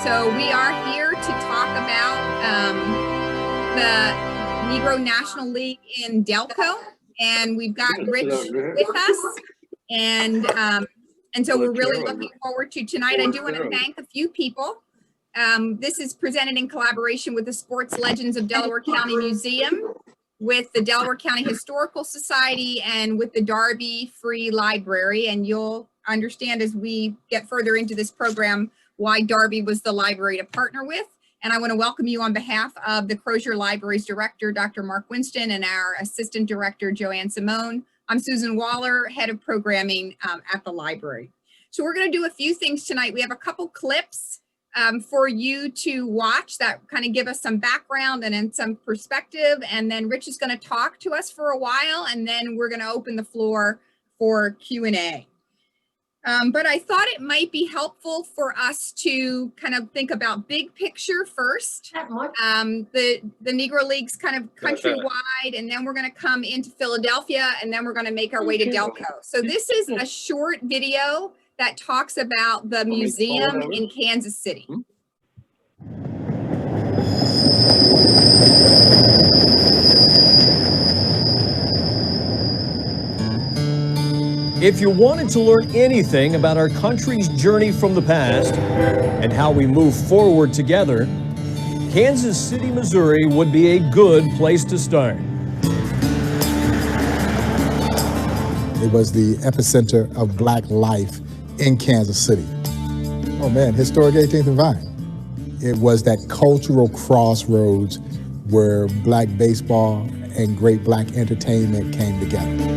So we are here to talk about the Negro National League in Delco, and we've got Rich with us, and so we're really looking forward to tonight. I do want to thank a few people. This is presented in collaboration with the Sports Legends of Delaware County Museum, with the Delaware County Historical Society, and with the Darby Free Library. And you'll understand as we get further into this program why Darby was the library to partner with. And I want to welcome you on behalf of the Crozier Library's director, Dr. Mark Winston, and our assistant director, Joanne Simone. I'm Susan Waller, head of programming at the library. So we're going to do a few things tonight. We have a couple clips for you to watch that kind of give us some background and then some perspective. And then Rich is going to talk to us for a while, and then we're going to open the floor for Q&A. But I thought it might be helpful for us to kind of think about big picture first. The Negro League's kind of countrywide, and then we're going to come into Philadelphia, and then we're going to make our way to Delco. So this is a short video that talks about the museum in Kansas City. If you wanted to learn anything about our country's journey from the past and how we move forward together, Kansas City, Missouri would be a good place to start. It was the epicenter of Black life in Kansas City. Oh man, historic 18th and Vine. It was that cultural crossroads where Black baseball and great Black entertainment came together.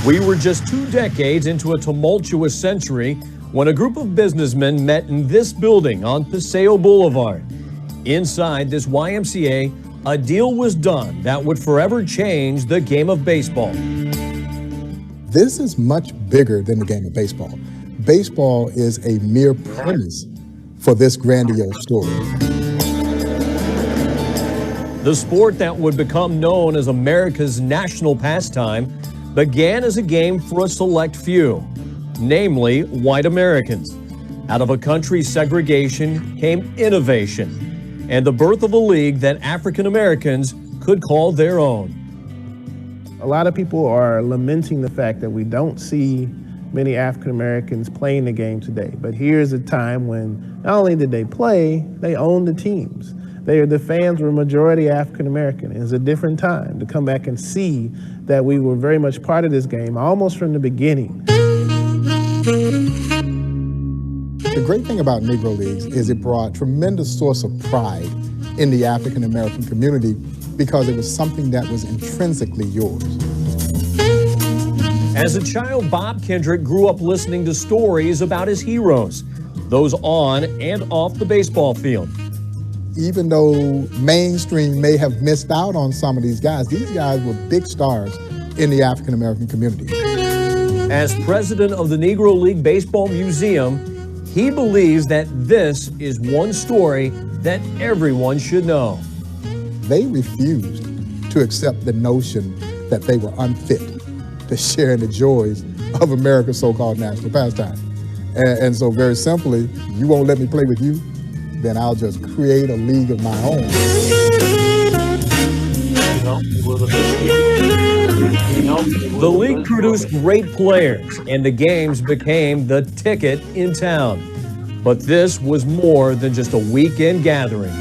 We were just 2 decades into a tumultuous century when a group of businessmen met in this building on Paseo Boulevard. Inside this YMCA, a deal was done that would forever change the game of baseball. This is much bigger than the game of baseball. Baseball is a mere premise for this grandiose story. The sport that would become known as America's national pastime began as a game for a select few, namely white Americans. Out of a country's segregation came innovation and the birth of a league that African Americans could call their own. A lot of people are lamenting the fact that we don't see many African Americans playing the game today. But here's a time when not only did they play, they owned the teams. The fans were majority African American. It's a different time to come back and see that we were very much part of this game, almost from the beginning. The great thing about Negro Leagues is it brought tremendous source of pride in the African American community because it was something that was intrinsically yours. As a child, Bob Kendrick grew up listening to stories about his heroes, those on and off the baseball field. Even though mainstream may have missed out on some of these guys were big stars in the African American community. As president of the Negro League Baseball Museum, he believes that this is one story that everyone should know. They refused to accept the notion that they were unfit to share in the joys of America's so-called national pastime. And so very simply, you won't let me play with you, then I'll just create a league of my own. The league produced great players, and the games became the ticket in town. But this was more than just a weekend gathering.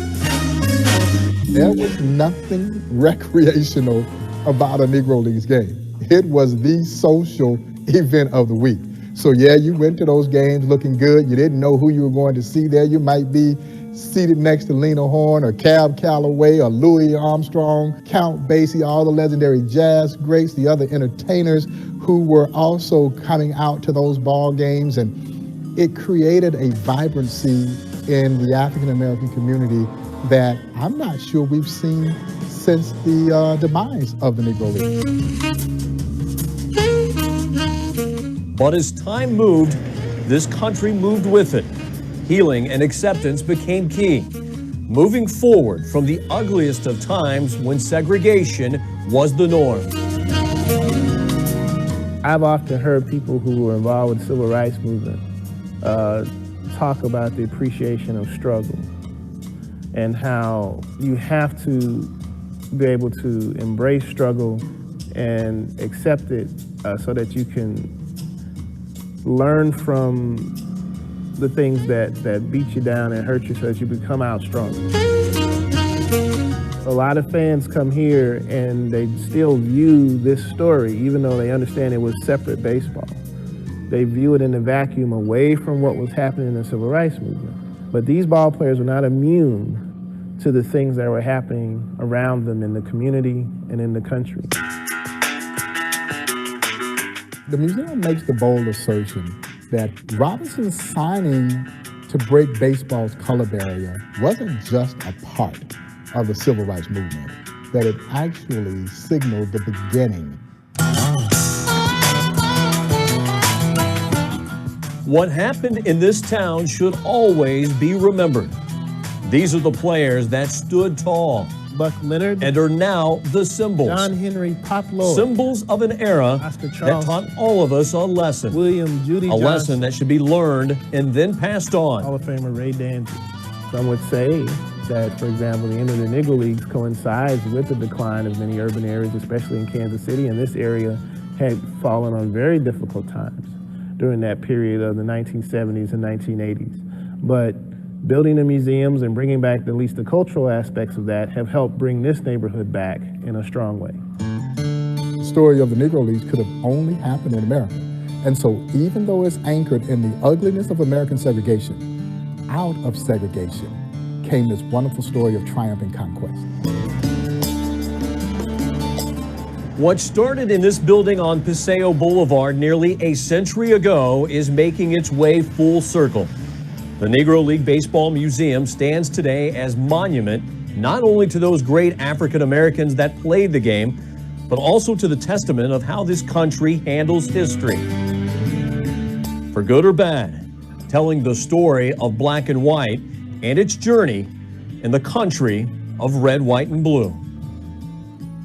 There was nothing recreational about a Negro Leagues game. It was the social event of the week. So yeah, you went to those games looking good. You didn't know who you were going to see there. You might be seated next to Lena Horne or Cab Calloway or Louis Armstrong, Count Basie, all the legendary jazz greats, the other entertainers who were also coming out to those ball games. And it created a vibrancy in the African American community that I'm not sure we've seen since the demise of the Negro League. But as time moved, this country moved with it. Healing and acceptance became key, moving forward from the ugliest of times when segregation was the norm. I've often heard people who were involved with the civil rights movement talk about the appreciation of struggle and how you have to be able to embrace struggle and accept it so that you can learn from the things that beat you down and hurt you so that you become out stronger. A lot of fans come here and they still view this story, even though they understand it was separate baseball. They view it in a vacuum away from what was happening in the civil rights movement. But these ball players were not immune to the things that were happening around them in the community and in the country. The museum makes the bold assertion that Robinson's signing to break baseball's color barrier wasn't just a part of the civil rights movement, that it actually signaled the beginning. What happened in this town should always be remembered. These are the players that stood tall Buck Leonard and are now the symbols. John Henry Pop Lloyd, Symbols of an era Oscar that Charles, taught all of us a lesson. William Judy A Johnson, lesson that should be learned and then passed on. Hall of Famer Ray Danzy. Some would say that, for example, the end of the Negro Leagues coincides with the decline of many urban areas, especially in Kansas City, and this area had fallen on very difficult times during that period of the 1970s and 1980s. But building the museums and bringing back at least the cultural aspects of that have helped bring this neighborhood back in a strong way. The story of the Negro Leagues could have only happened in America. And so even though it's anchored in the ugliness of American segregation, out of segregation came this wonderful story of triumph and conquest. What started in this building on Paseo Boulevard nearly a century ago is making its way full circle. The Negro League Baseball Museum stands today as monument not only to those great African Americans that played the game, but also to the testament of how this country handles history. For good or bad, telling the story of black and white and its journey in the country of red, white, and blue.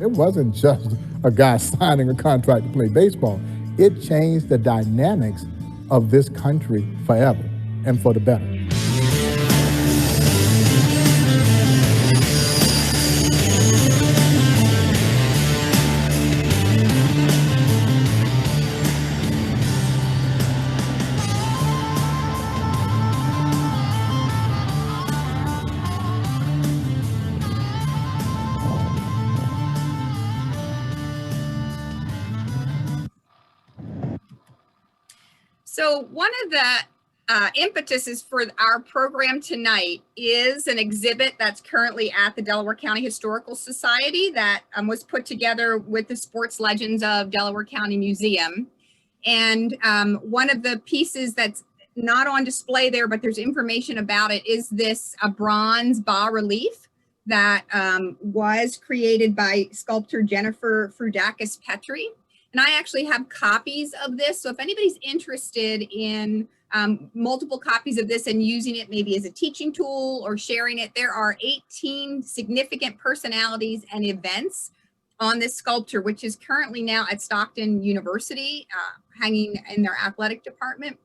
It wasn't just a guy signing a contract to play baseball. It changed the dynamics of this country forever and for the better. So one of the impetuses for our program tonight is an exhibit that's currently at the Delaware County Historical Society that was put together with the Sports Legends of Delaware County Museum. And one of the pieces that's not on display there, but there's information about it, is this bronze bas-relief that was created by sculptor Jennifer Frudakis Petrie. And I actually have copies of this. So if anybody's interested in multiple copies of this and using it maybe as a teaching tool or sharing it, there are 18 significant personalities and events on this sculpture, which is currently now at Stockton University, hanging in their athletic department.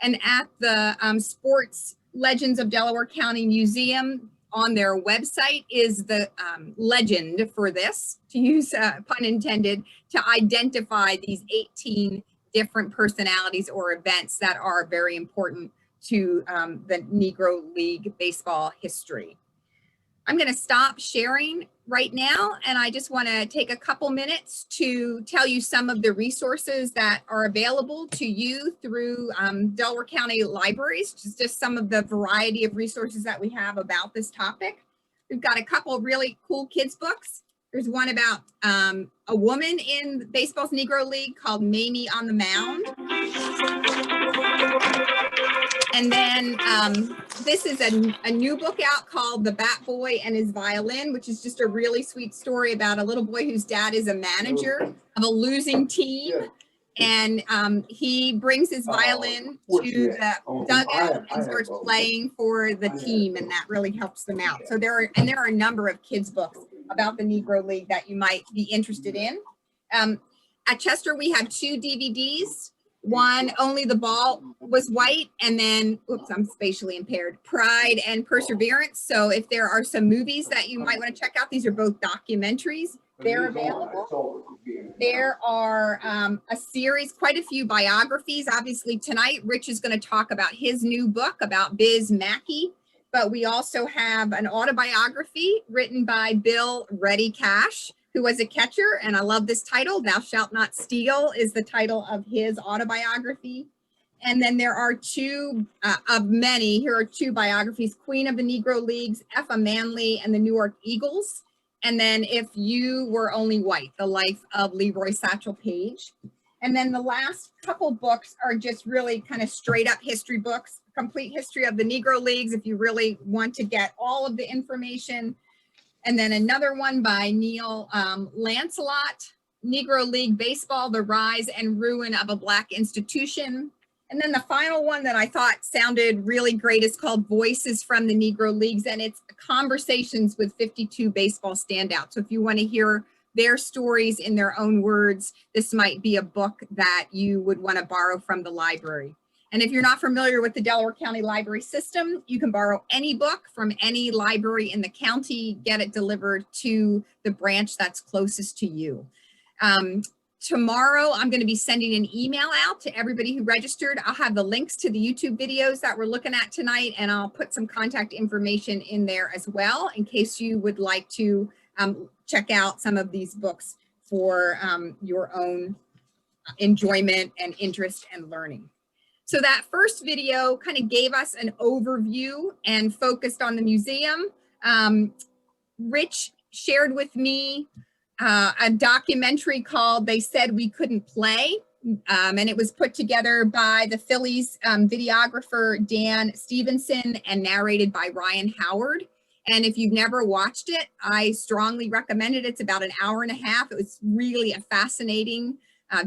And at the Sports Legends of Delaware County Museum, on their website is the legend for this, to use pun intended, to identify these 18 different personalities or events that are very important to the Negro League baseball history. I'm going to stop sharing right now, and I just want to take a couple minutes to tell you some of the resources that are available to you through Delaware County Libraries, just some of the variety of resources that we have about this topic. We've got a couple of really cool kids books. There's one about a woman in baseball's Negro League called Mamie on the Mound. And then this is a new book out called The Bat Boy and His Violin, which is just a really sweet story about a little boy whose dad is a manager of a losing team. And he brings his violin to the dugout and starts playing for the team, and that really helps them out. So there are a number of kids books about the Negro League that you might be interested in. At Chester, we have 2 DVDs one, Only the Ball Was White, and then, oops, I'm spatially impaired, Pride and Perseverance. So if there are some movies that you might want to check out, these are both documentaries. They're available. There are a series, quite a few biographies. Obviously tonight, Rich is going to talk about his new book about Biz Mackey, but we also have an autobiography written by Bill Reddy Cash, who was a catcher, and I love this title, Thou Shalt Not Steal is the title of his autobiography. And then there are two of many, here are two biographies, Queen of the Negro Leagues, Effa Manley and the New York Eagles. And then If You Were Only White, the life of Leroy Satchel Paige. And then the last couple books are just really kind of straight up history books, complete history of the Negro Leagues, if you really want to get all of the information. And then another one by Neil Lancelot, Negro League Baseball, The Rise and Ruin of a Black Institution. And then the final one that I thought sounded really great is called Voices from the Negro Leagues, and it's conversations with 52 baseball standouts. So if you want to hear their stories in their own words, this might be a book that you would want to borrow from the library. And if you're not familiar with the Delaware County library system, you can borrow any book from any library in the county, get it delivered to the branch that's closest to you. Tomorrow, I'm going to be sending an email out to everybody who registered. I'll have the links to the YouTube videos that we're looking at tonight, and I'll put some contact information in there as well in case you would like to check out some of these books for your own enjoyment and interest and learning. So that first video kind of gave us an overview and focused on the museum. Rich shared with me a documentary called They Said We Couldn't Play, and it was put together by the Phillies videographer Dan Stevenson and narrated by Ryan Howard. And if you've never watched it, I strongly recommend it. It's about an hour and a half. It was really a fascinating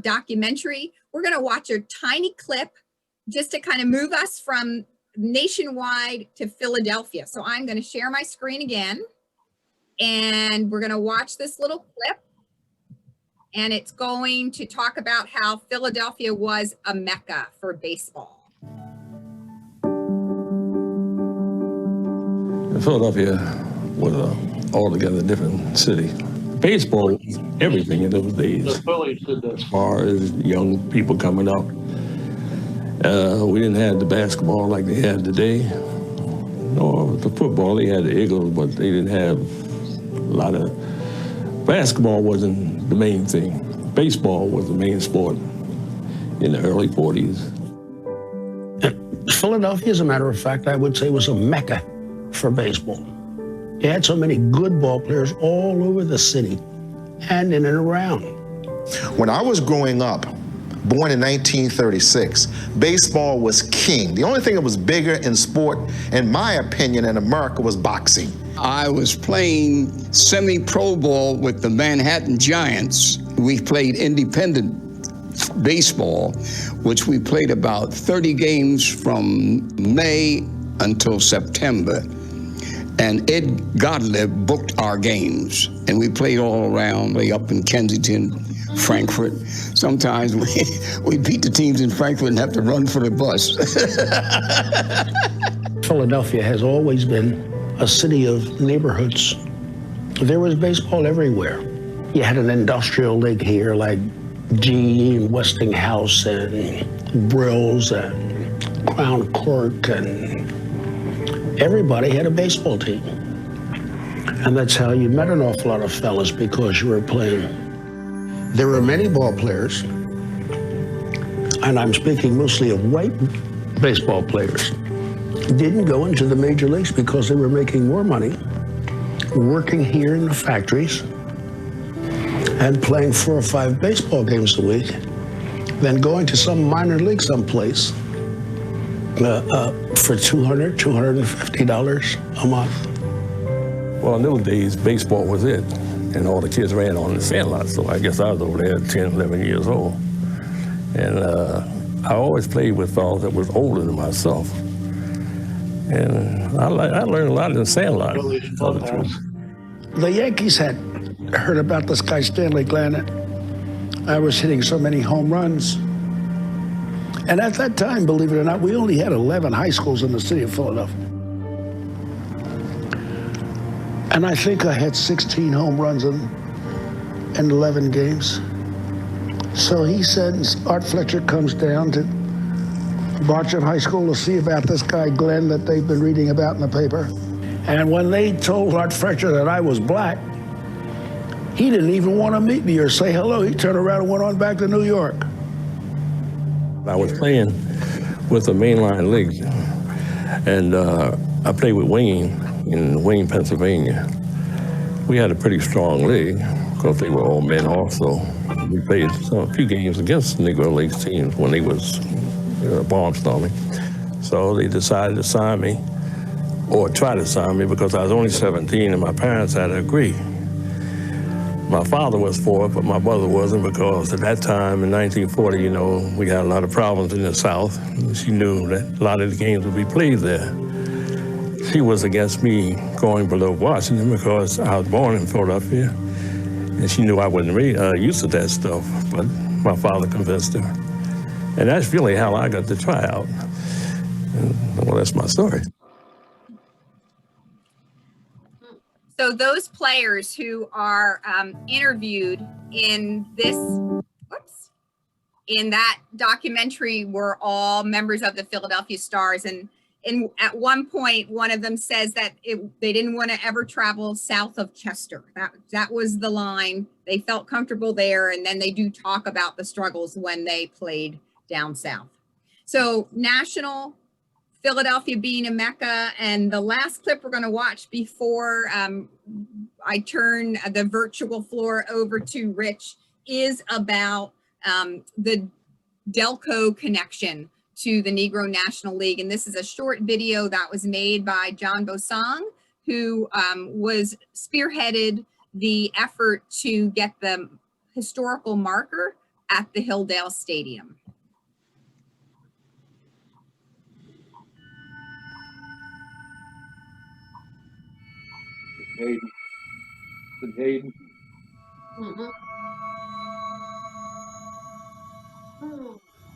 documentary. We're going to watch a tiny clip just to kind of move us from nationwide to Philadelphia. So I'm going to share my screen again, and we're going to watch this little clip, and it's going to talk about how Philadelphia was a mecca for baseball. Philadelphia was an altogether different city. Baseball was everything in those days. As far as young people coming up, we didn't have the basketball like they had today, nor the football. They had the Eagles, but they didn't have a lot of. Basketball wasn't the main thing. Baseball was the main sport in the early 40s. Philadelphia, as a matter of fact, I would say was a mecca for baseball. You had so many good ball players all over the city and in and around. When I was growing up, born in 1936, baseball was king. The only thing that was bigger in sport, in my opinion, in America was boxing. I was playing semi-pro ball with the Manhattan Giants. We played independent baseball, which we played about 30 games from May until September. And Ed Gottlieb booked our games, and we played all around, way up in Kensington, Frankfurt. Sometimes we beat the teams in Frankfurt and have to run for the bus. Philadelphia has always been a city of neighborhoods. There was baseball everywhere. You had an industrial league here like GE and Westinghouse and Brills and Crown Court, and everybody had a baseball team. And that's how you met an awful lot of fellas, because you were playing. There were many ball players, and I'm speaking mostly of white baseball players, didn't go into the major leagues because they were making more money working here in the factories and playing 4 or 5 baseball games a week than going to some minor league someplace for $200, $250 a month. Well, in those days, baseball was it, and all the kids ran on the sandlot, so I guess I was over there at 10, 11 years old. And I always played with fellas that was older than myself. And I learned a lot in the sandlot. The Yankees had heard about this guy, Stanley Glenn. I was hitting so many home runs And at that time, believe it or not, we only had 11 high schools in the city of Philadelphia. And I think I had 16 home runs in 11 games. So he said, Art Fletcher comes down to Bartram High School to see about this guy, Glenn, that they've been reading about in the paper. And when they told Art Fletcher that I was black, he didn't even want to meet me or say hello. He turned around and went on back to New York. I was playing with the mainline league, and I played with Wayne in Wayne, Pennsylvania. We had a pretty strong league because they were all men also. We played a few games against Negro League teams when they was barnstorming. So they decided to sign me, or try to sign me, because I was only 17 and my parents had to agree. My father was for it, but my mother wasn't, because at that time in 1940, you know, we had a lot of problems in the South. She knew that a lot of the games would be played there. She was against me going below Washington because I was born in Philadelphia, and she knew I wasn't really used to that stuff, but my father convinced her. And that's really how I got the tryout. And, well, that's my story. So those players who are interviewed in this, in that documentary were all members of the Philadelphia Stars. And at one point, one of them says that they didn't want to ever travel south of Chester. That was the line. They felt comfortable there. And then they do talk about the struggles when they played down south. So national, Philadelphia being a Mecca, and the last clip we're going to watch before I turn the virtual floor over to Rich is about the Delco connection to the Negro National League. And this is a short video that was made by John Bosang, who was spearheaded the effort to get the historical marker at the Hilldale Stadium. Hayden.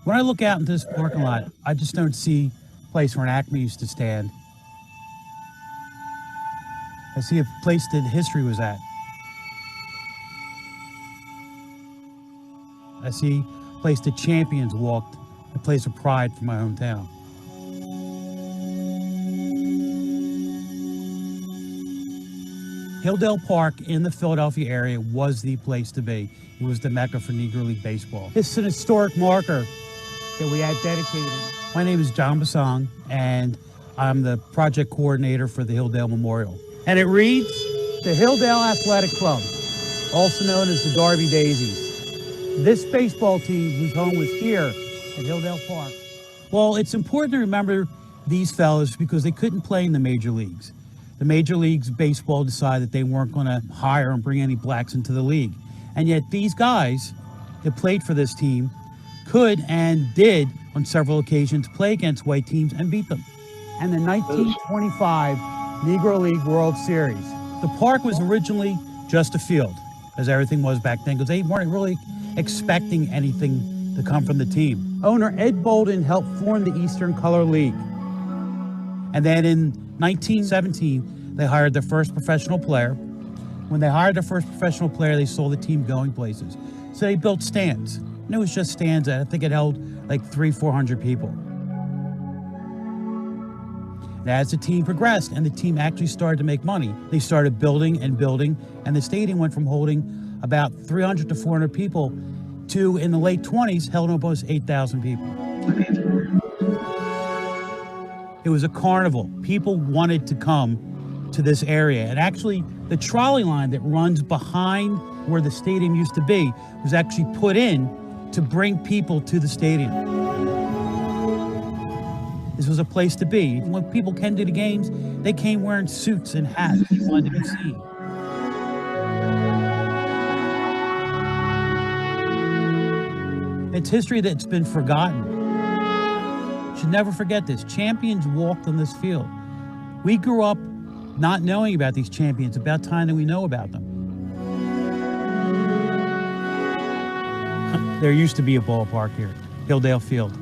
When I look out into this parking lot, I just don't see a place where an Acme used to stand. I see a place that history was at. I see a place that champions walked, a place of pride for my hometown. Hilldale Park in the Philadelphia area was the place to be. It was the Mecca for Negro League baseball. It's an historic marker that we had dedicated. My name is John Bosang, and I'm the project coordinator for the Hilldale Memorial. And it reads, the Hilldale Athletic Club, also known as the Darby Daisies. This baseball team, whose home was here at Hilldale Park. Well, it's important to remember these fellas because they couldn't play in the major leagues. The Major Leagues Baseball decided that they weren't going to hire and bring any blacks into the league. And yet these guys that played for this team could and did on several occasions play against white teams and beat them. And the 1925 Negro League World Series. The park was originally just a field, as everything was back then, because they weren't really expecting anything to come from the team. Owner Ed Bolden helped form the Eastern Color League. And then in 1917, they hired their first professional player. When they hired their first professional player, they saw the team going places. So they built stands. And it was just stands that I think it held like 300-400 people. And as the team progressed and the team actually started to make money, they started building and building, and the stadium went from holding about 300 to 400 people to, in the late 20s, held almost 8,000 people. It was a carnival. People wanted to come to this area. And actually, the trolley line that runs behind where the stadium used to be was actually put in to bring people to the stadium. This was a place to be. When people came to the games, they came wearing suits and hats. They wanted to be seen. It's history that's been forgotten. Should never forget this. Champions walked on this field. We grew up not knowing about these champions. About time that we know about them. There used to be a ballpark here, Hilldale Field.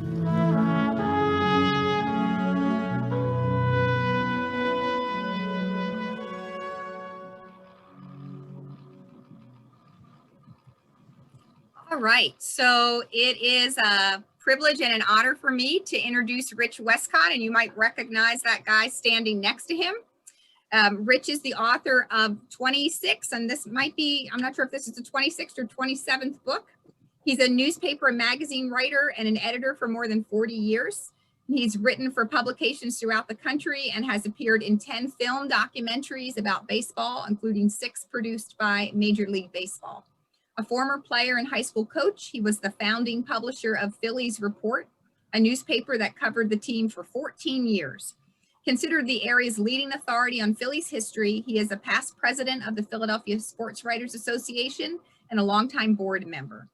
right, so it is a privilege and an honor for me to introduce Rich Westcott, and you might recognize that guy standing next to him. Rich is the author of 26, and this might be, I'm not sure if this is the 26th or 27th book. He's a newspaper and magazine writer and an editor for more than 40 years. He's written for publications throughout the country and has appeared in 10 film documentaries about baseball, including 6 produced by Major League Baseball. A former player and high school coach, he was the founding publisher of Phillies Report, a newspaper that covered the team for 14 years. Considered the area's leading authority on Phillies history, he is a past president of the Philadelphia Sports Writers Association and a longtime board member.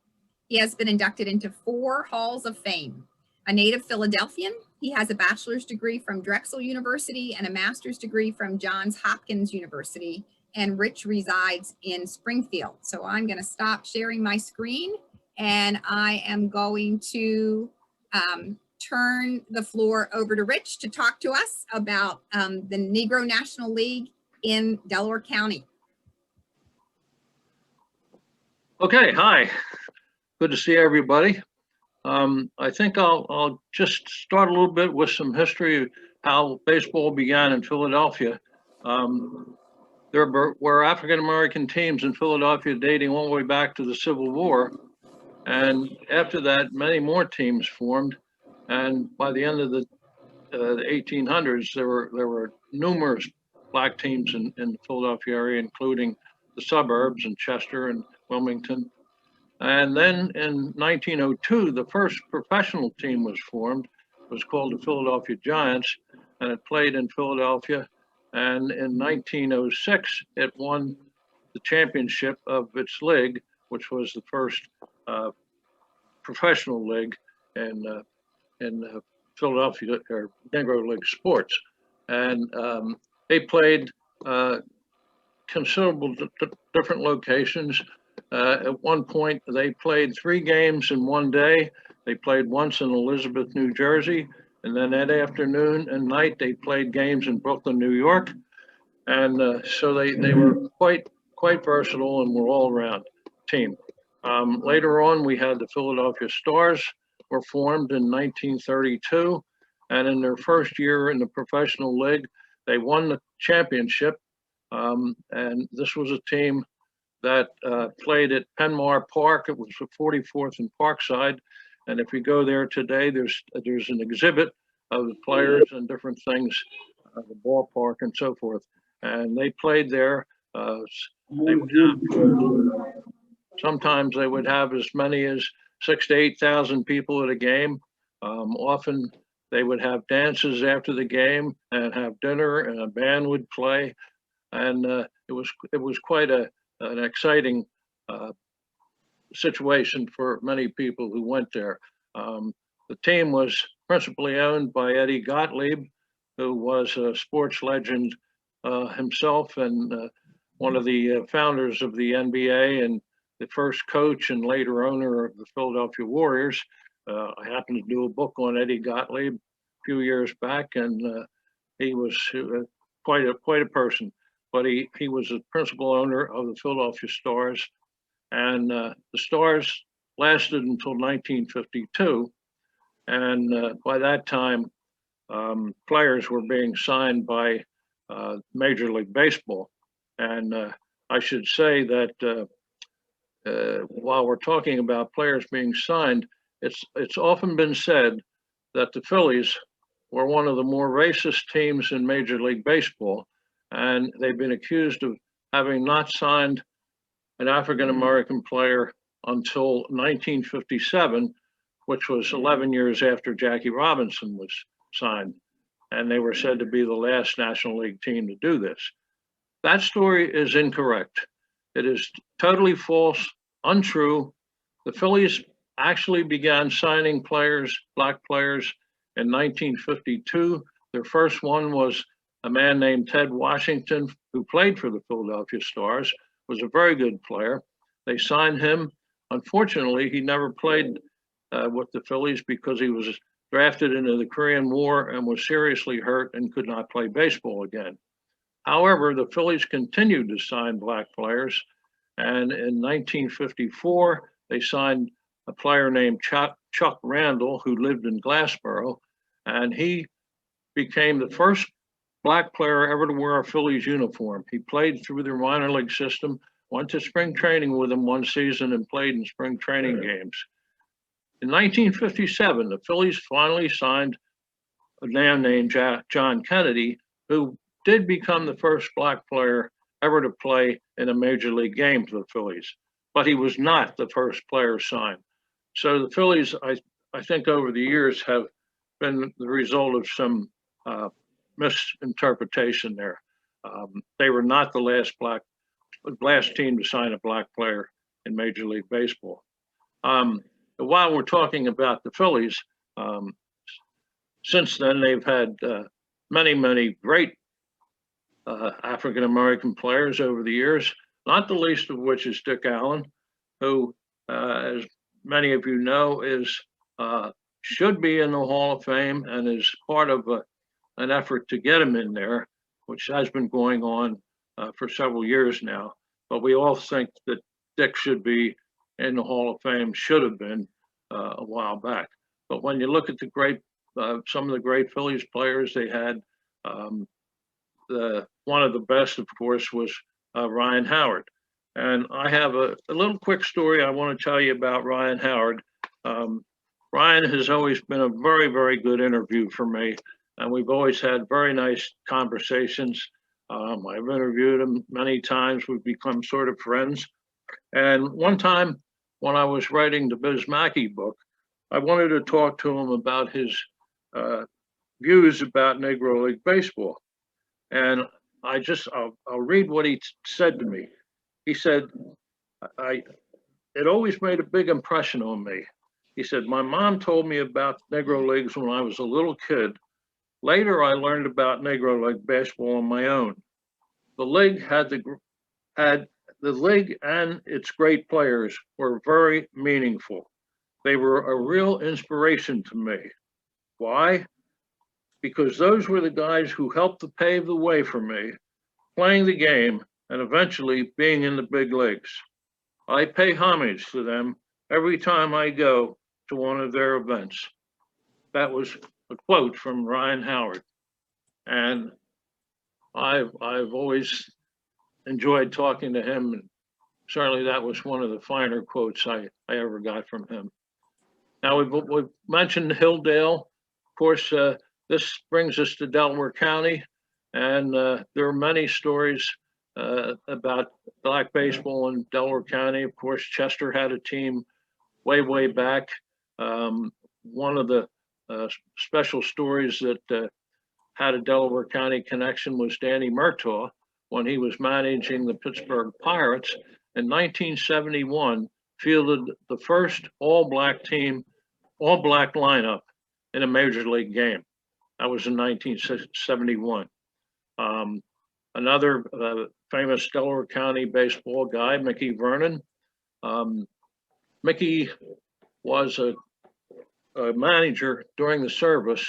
He has been inducted into 4 halls of fame. A native Philadelphian, he has a bachelor's degree from Drexel University and a master's degree from Johns Hopkins University, and Rich resides in Springfield. So I'm going to stop sharing my screen, and I am going to turn the floor over to Rich to talk to us about the Negro National League in Delaware County. Okay, hi. Good to see everybody. I think I'll just start a little bit with some history of how baseball began in Philadelphia. There were African-American teams in Philadelphia dating all the way back to the Civil War. And after that, many more teams formed. And by the end of the 1800s, there were numerous black teams in the Philadelphia area, including the suburbs in Chester and Wilmington. And then in 1902, the first professional team was formed. It was called the Philadelphia Giants, and it played in Philadelphia. And in 1906, it won the championship of its league, which was the first professional league in Philadelphia, or Negro League sports. And they played considerable different locations. At one point, they played 3 games in one day. They played once in Elizabeth, New Jersey, and then that afternoon and night they played games in Brooklyn, New York. And so they were quite versatile and were all-around team. Later on, we had the Philadelphia Stars were formed in 1932, and in their first year in the professional league, they won the championship. And this was a team that played at Penmar Park. It was the 44th and Parkside. And if you go there today, there's an exhibit of the players and different things, the ballpark and so forth. And they played there. Sometimes they would have as many as 6,000 to 8,000 people at a game. Often they would have dances after the game and have dinner, and a band would play. And it was quite an exciting situation for many people who went there. The team was principally owned by Eddie Gottlieb, who was a sports legend himself, and one of the founders of the NBA and the first coach and later owner of the Philadelphia Warriors. I happened to do a book on Eddie Gottlieb a few years back, and he was quite a person. But he was the principal owner of the Philadelphia Stars, and the Stars lasted until 1952. And by that time, players were being signed by Major League Baseball. And I should say that while we're talking about players being signed, it's often been said that the Phillies were one of the more racist teams in Major League Baseball. And they've been accused of having not signed an African-American player until 1957, which was 11 years after Jackie Robinson was signed. And they were said to be the last National League team to do this. That story is incorrect. It is totally false, untrue. The Phillies actually began signing players, black players, in 1952. Their first one was a man named Ted Washington, who played for the Philadelphia Stars, was a very good player. They signed him. Unfortunately, he never played with the Phillies because he was drafted into the Korean War and was seriously hurt and could not play baseball again. However, the Phillies continued to sign black players. And in 1954, they signed a player named Chuck Randall, who lived in Glassboro, and he became the first black player ever to wear a Phillies uniform. He played through their minor league system, went to spring training with them one season and played in spring training games. In 1957, the Phillies finally signed a man named John Kennedy, who did become the first black player ever to play in a major league game for the Phillies, but he was not the first player signed. So the Phillies, I think over the years have been the result of some misinterpretation there. They were not the last team to sign a black player in Major League Baseball. While we're talking about the Phillies, since then they've had many great African-American players over the years, not the least of which is Dick Allen, who, as many of you know, should be in the Hall of Fame and is part of an effort to get him in there, which has been going on for several years now. But we all think that Dick should be in the Hall of Fame, should have been a while back. But when you look at some of the great Phillies players they had, one of the best, of course, was Ryan Howard. And I have a little quick story I want to tell you about Ryan Howard. Ryan has always been a very good interview for me, and we've always had very nice conversations. I've interviewed him many times. We've become sort of friends. And one time when I was writing the Biz Mackey book, I wanted to talk to him about his views about Negro League Baseball. And I'll read what he said to me. He said, it always made a big impression on me. He said, my mom told me about Negro Leagues when I was a little kid. Later, I learned about Negro League Baseball on my own. The league the league and its great players were very meaningful. They were a real inspiration to me. Why? Because those were the guys who helped to pave the way for me, playing the game and eventually being in the big leagues. I pay homage to them every time I go to one of their events. That was a quote from Ryan Howard. And I've always enjoyed talking to him. And certainly that was one of the finer quotes I ever got from him. Now we've mentioned Hilldale. Of course, this brings us to Delaware County. And there are many stories about black baseball in Delaware County. Of course, Chester had a team way back. One of the special stories that had a Delaware County connection was Danny Murtaugh when he was managing the Pittsburgh Pirates in 1971, fielded the first all-black lineup in a major league game. That was in 1971. Another famous Delaware County baseball guy, Mickey Vernon. Mickey was a manager during the service,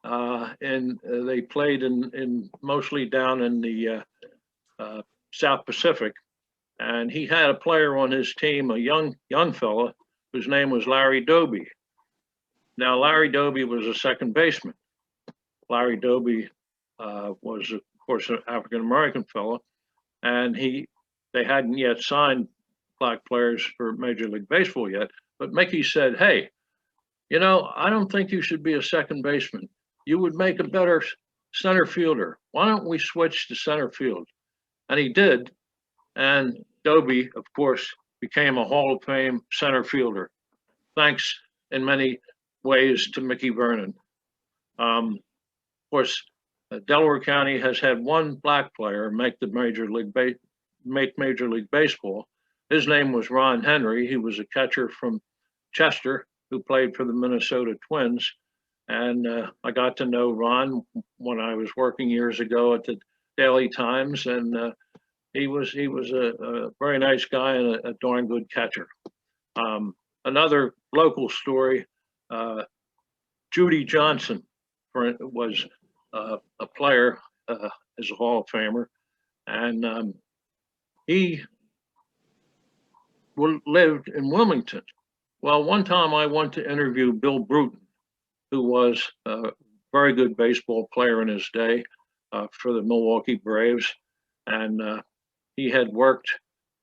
and they played in mostly down in the South Pacific. And he had a player on his team, a young fella, whose name was Larry Doby. Now, Larry Doby was a second baseman. Larry Doby was, of course, an African-American fellow, and they hadn't yet signed black players for Major League Baseball yet. But Mickey said, hey, you know, I don't think you should be a second baseman. You would make a better center fielder. Why don't we switch to center field? And he did. And Doby, of course, became a Hall of Fame center fielder, thanks in many ways to Mickey Vernon. Of course, Delaware County has had one black player make Major League Baseball. His name was Ron Henry. He was a catcher from Chester who played for the Minnesota Twins. And I got to know Ron when I was working years ago at the Daily Times, and he was a very nice guy and a darn good catcher. Another local story, Judy Johnson was a player as a Hall of Famer, and he lived in Wilmington Well, one time I went to interview Bill Bruton, who was a very good baseball player in his day for the Milwaukee Braves. And he had worked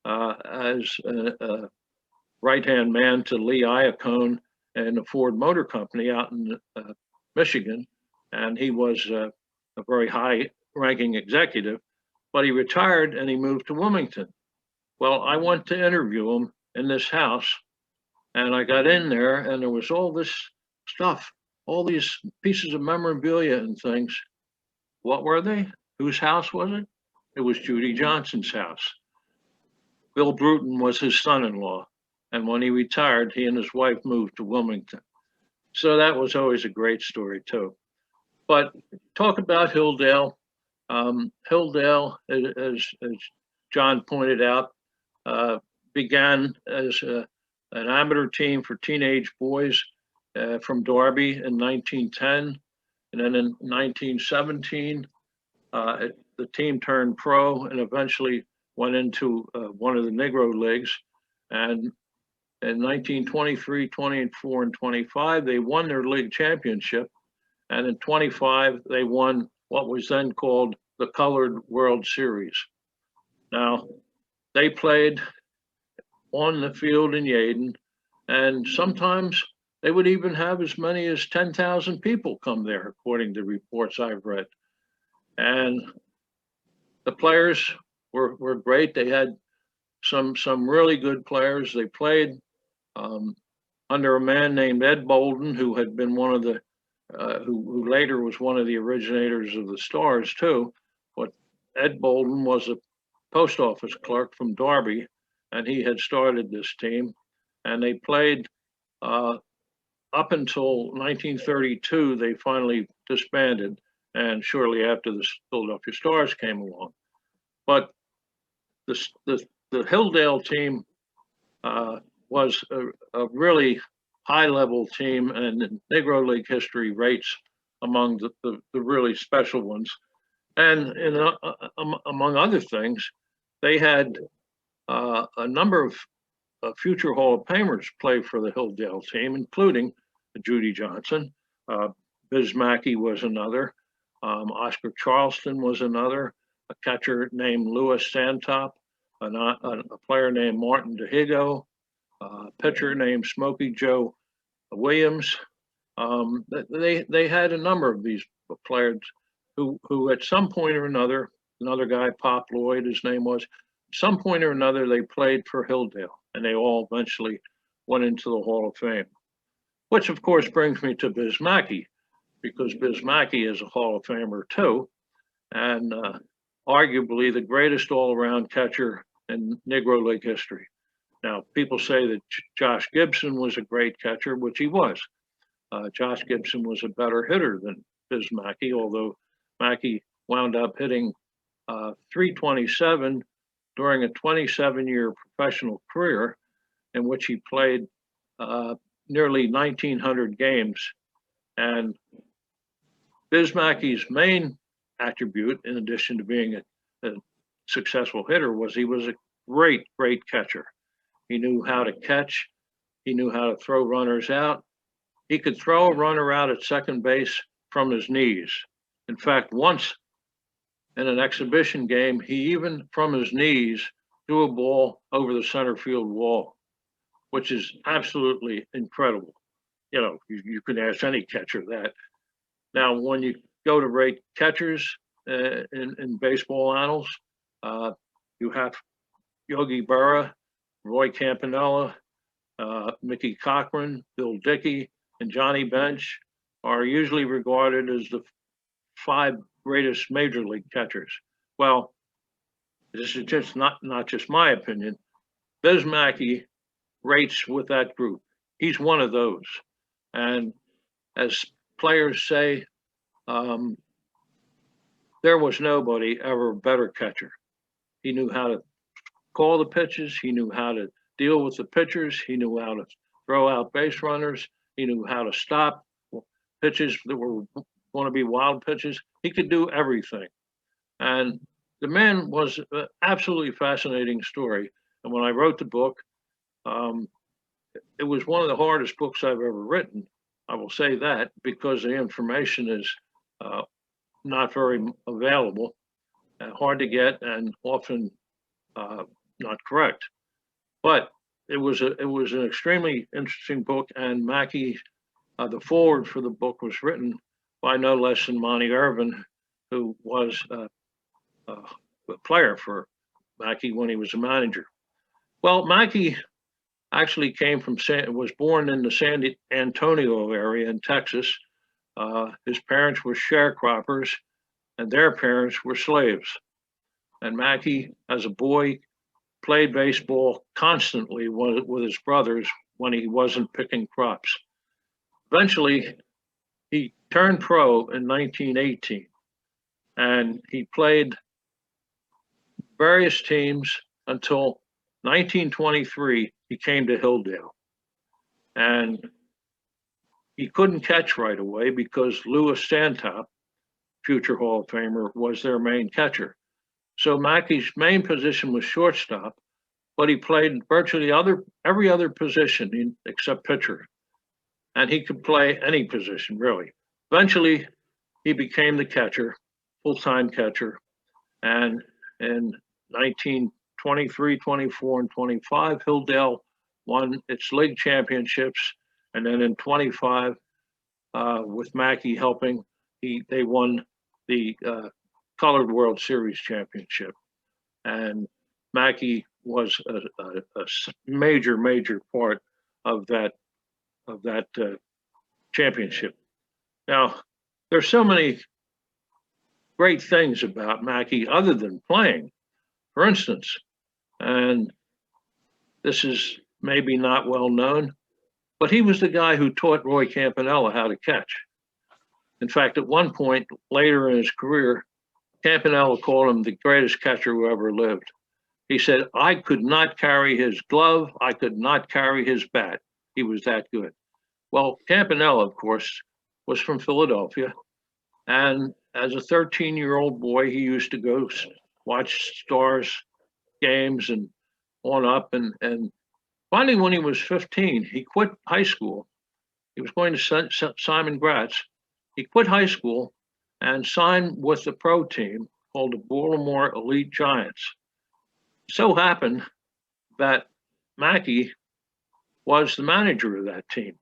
as a right-hand man to Lee Iacone and the Ford Motor Company out in Michigan. And he was a very high-ranking executive, but he retired and he moved to Wilmington. Well, I went to interview him in this house, and I got in there, and there was all this stuff, all these pieces of memorabilia and things. What were they? Whose house was it? It was Judy Johnson's house. Bill Bruton was his son-in-law, and when he retired, he and his wife moved to Wilmington. So that was always a great story too. But talk about Hilldale. Hilldale, as John pointed out, began as an amateur team for teenage boys from Darby in 1910. And then in 1917, the team turned pro and eventually went into one of the Negro Leagues. And in 1923, 24, and 25, they won their league championship. And in 25, they won what was then called the Colored World Series. Now, they played on the field in Yeadon, and sometimes they would even have as many as 10,000 people come there, according to reports I've read. And the players were great. They had some really good players. They played under a man named Ed Bolden, who had been one of the who later was one of the originators of the Stars too. But Ed Bolden was a post office clerk from Darby, and he had started this team. And they played up until 1932. They finally disbanded, and shortly after the Philadelphia Stars came along. But the Hilldale team was a really high-level team, and in Negro League history rates among the really special ones. And among other things, they had a number of future Hall of Famers play for the Hilldale team, including Judy Johnson. Biz Mackey was another. Oscar Charleston was another. A catcher named Louis Santop, a player named Martin DeHigo, a pitcher named Smokey Joe Williams. They had a number of these players who at some point or another guy, Pop Lloyd, his name was, some point or another, they played for Hilldale, and they all eventually went into the Hall of Fame. Which, of course, brings me to Biz Mackey, because Biz Mackey is a Hall of Famer too, and arguably the greatest all-around catcher in Negro League history. Now, people say that Josh Gibson was a great catcher, which he was. Josh Gibson was a better hitter than Biz Mackey, although Mackey wound up hitting .327 during a 27-year professional career in which he played nearly 1,900 games. And Biz Mackey's main attribute, in addition to being a successful hitter, was he was a great catcher. He knew how to catch. He knew how to throw runners out. He could throw a runner out at second base from his knees. In fact, once in an exhibition game, he even from his knees threw a ball over the center field wall, which is absolutely incredible. You know, you can ask any catcher that. Now, when you go to rate catchers in baseball annals, you have Yogi Berra, Roy Campanella, Mickey Cochran, Bill Dickey, and Johnny Bench are usually regarded as the 5 greatest major league catchers. Well, this is just not just my opinion. Biz Mackey rates with that group. He's one of those. And as players say, there was nobody ever a better catcher. He knew how to call the pitches. He knew how to deal with the pitchers. He knew how to throw out base runners. He knew how to stop pitches that were going to be wild pitches. He could do everything. And the man was an absolutely fascinating story. And when I wrote the book, it was one of the hardest books I've ever written. I will say that, because the information is not very available, hard to get, and often not correct. But it was an extremely interesting book, and Mackey, the foreword for the book was written by no less than Monty Irvin, who was a player for Mackey when he was a manager. Well, Mackey actually was born in the San Antonio area in Texas. His parents were sharecroppers, and their parents were slaves. And Mackey, as a boy, played baseball constantly with his brothers when he wasn't picking crops. Eventually, he turned pro in 1918, and he played various teams until 1923. He came to Hilldale, and he couldn't catch right away because Louis Santop, future Hall of Famer, was their main catcher. So Mackey's main position was shortstop, but he played virtually every other position except pitcher. And he could play any position, really. Eventually, he became the catcher, full-time catcher. And in 1923, 24, and 25, Hilldale won its league championships. And then in 25, with Mackey helping, they won the Colored World Series championship. And Mackey was a major part of that championship. Now, there's so many great things about Mackey other than playing. For instance, and this is maybe not well known, but he was the guy who taught Roy Campanella how to catch. In fact, at one point later in his career, Campanella called him the greatest catcher who ever lived. He said, I could not carry his glove. I could not carry his bat. He was that good. Well, Campanella, of course, was from Philadelphia. And as a 13-year-old boy, he used to go watch Stars games and on up. And finally, when he was 15, he quit high school. He was going to Simon Gratz. He quit high school and signed with the pro team called the Baltimore Elite Giants. So happened that Mackey was the manager of that team.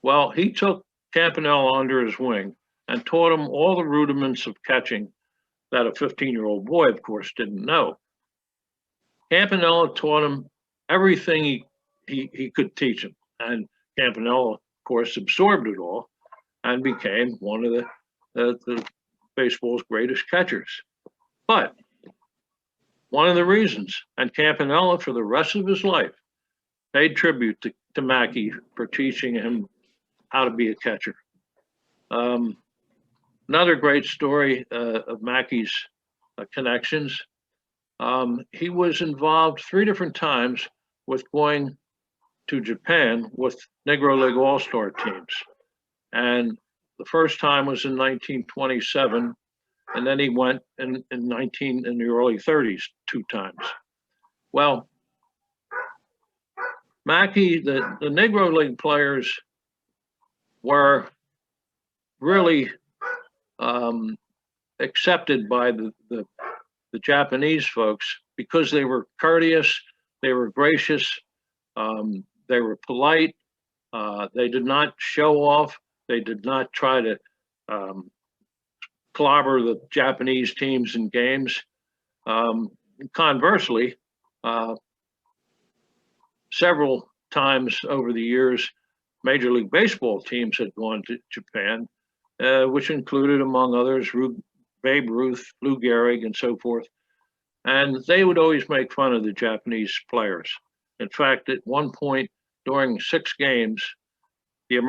Well, he took Campanella under his wing and taught him all the rudiments of catching that a 15-year-old boy, of course, didn't know. Campanella taught him everything he could teach him. And Campanella, of course, absorbed it all and became one of the baseball's greatest catchers. But one of the reasons, and Campanella for the rest of his life paid tribute to Mackey for teaching him how to be a catcher. Another great story of Mackey's connections. He was involved 3 different times with going to Japan with Negro League All-Star teams. And the first time was in 1927, and then he went in the early 30s 2 times. Well, Mackey, the Negro League players were really accepted by the Japanese folks because they were courteous, they were gracious, they were polite, they did not show off, they did not try to clobber the Japanese teams in games. Conversely, several times over the years, Major League Baseball teams had gone to Japan, which included, among others, Babe Ruth, Lou Gehrig, and so forth. And they would always make fun of the Japanese players. In fact, at one point during 6 games, the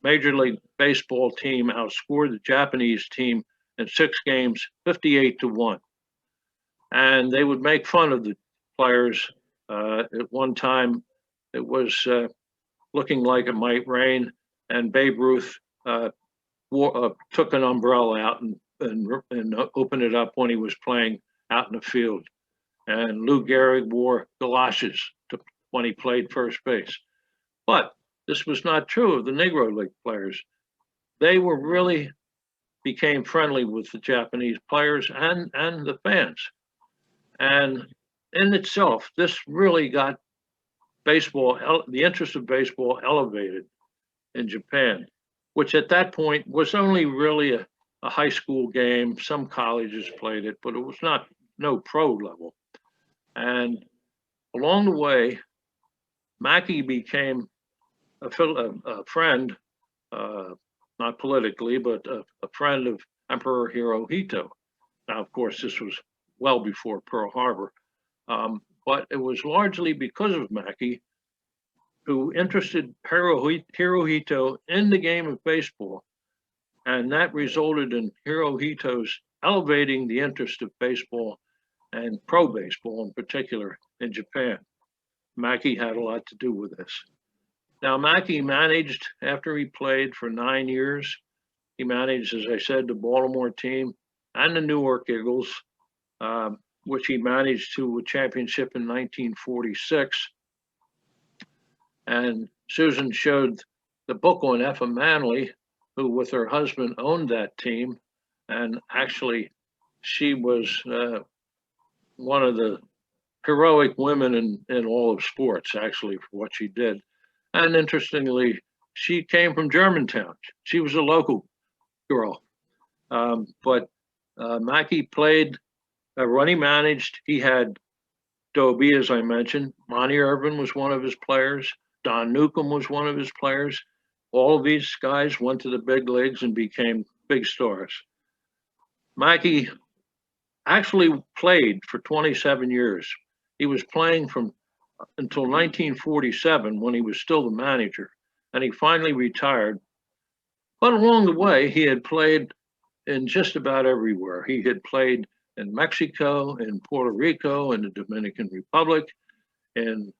Major League Baseball team outscored the Japanese team in 6 games, 58-1. And they would make fun of the players. At one time, it was looking like it might rain, and Babe Ruth took an umbrella out and opened it up when he was playing out in the field. And Lou Gehrig wore galoshes when he played first base. But this was not true of the Negro League players. They were really became friendly with the Japanese players and the fans. And in itself, this really got baseball, the interest of baseball elevated in Japan, which at that point was only really a high school game. Some colleges played it, but it was no pro level. And along the way, Mackey became a friend, not politically, but a friend of Emperor Hirohito. Now, of course, this was well before Pearl Harbor, but it was largely because of Mackey, who interested Hirohito in the game of baseball, and that resulted in Hirohito's elevating the interest of baseball and pro baseball in particular in Japan. Mackey had a lot to do with this. Now, Mackey managed, after he played for 9 years, he managed, as I said, the Baltimore team and the Newark Eagles, which he managed to a championship in 1946. And Susan showed the book on Effa Manley, who with her husband owned that team. And actually, she was one of the heroic women in all of sports, actually, for what she did. And interestingly, she came from Germantown. She was a local girl. But Mackey played, when he managed, he had Dobie, as I mentioned. Monty Irvin was one of his players. Don Newcomb was one of his players. All of these guys went to the big leagues and became big stars. Mackey actually played for 27 years. He was playing until 1947 when he was still the manager, and he finally retired. But along the way, he had played in just about everywhere. He had played in Mexico, in Puerto Rico, in the Dominican Republic, in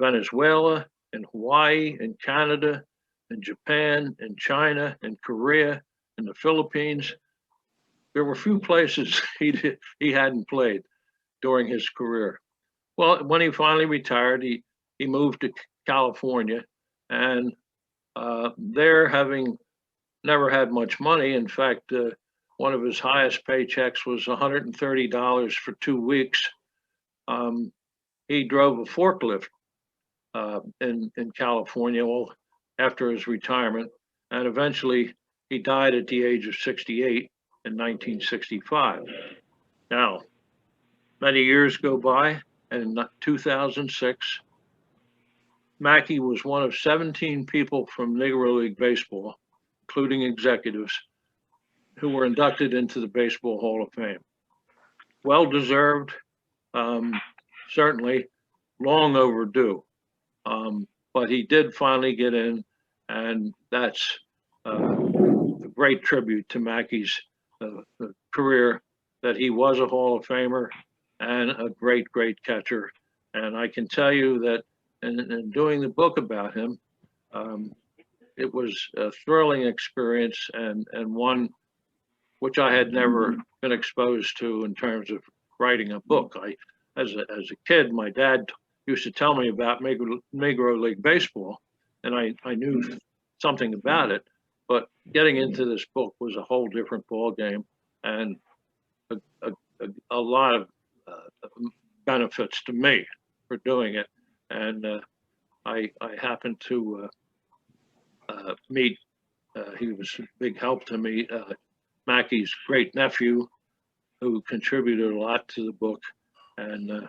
Venezuela, in Hawaii, in Canada, in Japan, in China, in Korea, in the Philippines. There were few places he hadn't played during his career. Well, when he finally retired, he moved to California, and there, having never had much money, in fact, one of his highest paychecks was $130 for 2 weeks. He drove a forklift in California after his retirement, and eventually he died at the age of 68 in 1965. Now, many years go by, and in 2006, Mackey was one of 17 people from Negro League Baseball, including executives, who were inducted into the Baseball Hall of Fame. Well-deserved, certainly, long overdue. But he did finally get in, and that's a great tribute to Mackey's career, that he was a Hall of Famer and a great, great catcher. And I can tell you that in doing the book about him, it was a thrilling experience, and one which I had never been exposed to in terms of writing a book. As a kid, my dad used to tell me about Negro League Baseball, and I knew something about it, but getting into this book was a whole different ball game, and a lot of benefits to me for doing it. And I happened to meet, he was a big help to me, Mackey's great nephew, who contributed a lot to the book. And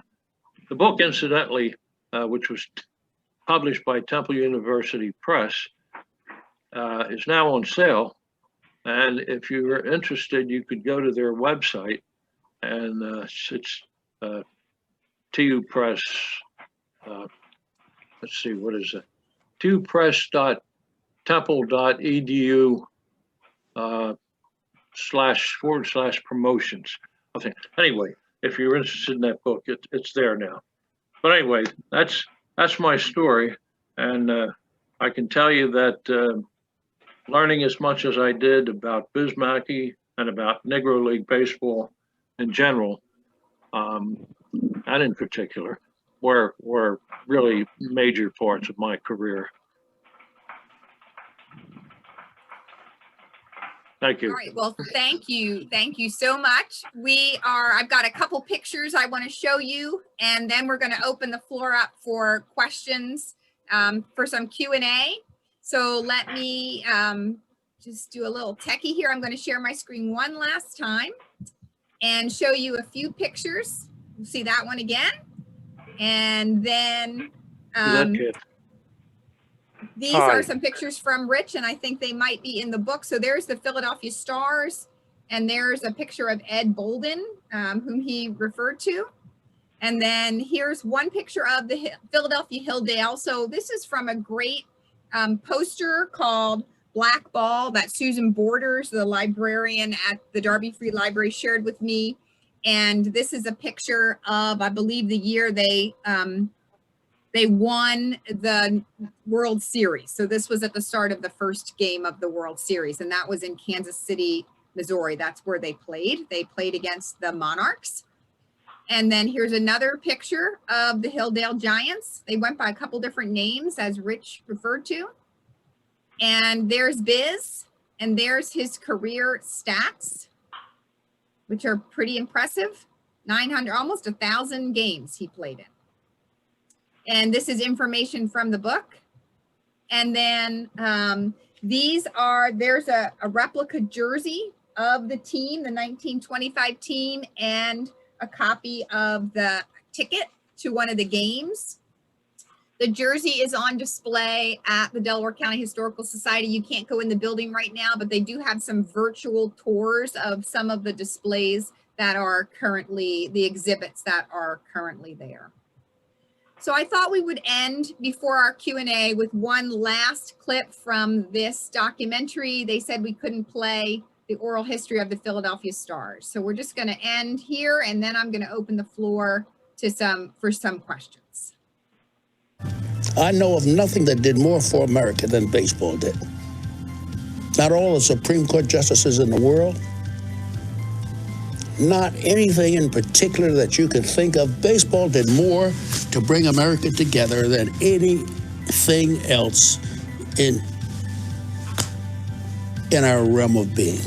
the book, incidentally, which was published by Temple University Press, is now on sale. And if you're interested, you could go to their website, and it's TU Press. Let's see, what is it? tupress.temple.edu //promotions. Okay. Anyway, if you're interested in that book, it's there now. But anyway, that's my story, and I can tell you that learning as much as I did about Biz Mackey and about Negro League Baseball in general, and in particular, were really major parts of my career. Thank you. All right. Well, thank you. Thank you so much. I've got a couple pictures I want to show you, and then we're going to open the floor up for questions, for some Q&A. So let me just do a little techie here. I'm going to share my screen one last time and show you a few pictures. See that one again. And then these are some pictures from Rich, and I think they might be in the book. So there's the Philadelphia Stars, and there's a picture of Ed Bolden, whom he referred to. And then here's one picture of the Philadelphia Hilldale. So this is from a great poster called Black Ball that Susan Borders, the librarian at the Darby Free Library, shared with me. And this is a picture of, I believe, the year they won the World Series. So this was at the start of the first game of the World Series, and that was in Kansas City, Missouri. That's where they played. They played against the Monarchs. And then here's another picture of the Hilldale Giants. They went by a couple different names, as Rich referred to. And there's Biz, and there's his career stats, which are pretty impressive. 900, almost 1,000 games he played in. And this is information from the book. And then there's a replica jersey of the team, the 1925 team, and a copy of the ticket to one of the games. The jersey is on display at the Delaware County Historical Society. You can't go in the building right now, but they do have some virtual tours of some of the displays that are currently, the exhibits that are currently there. So I thought we would end before our Q&A with one last clip from this documentary. They said we couldn't play the oral history of the Philadelphia Stars. So we're just going to end here, and then I'm going to open the floor to for some questions. I know of nothing that did more for America than baseball did. Not all the Supreme Court justices in the world, not anything in particular that you could think of. Baseball did more to bring America together than anything else in our realm of being.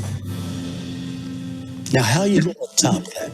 Now, how are you going to top that?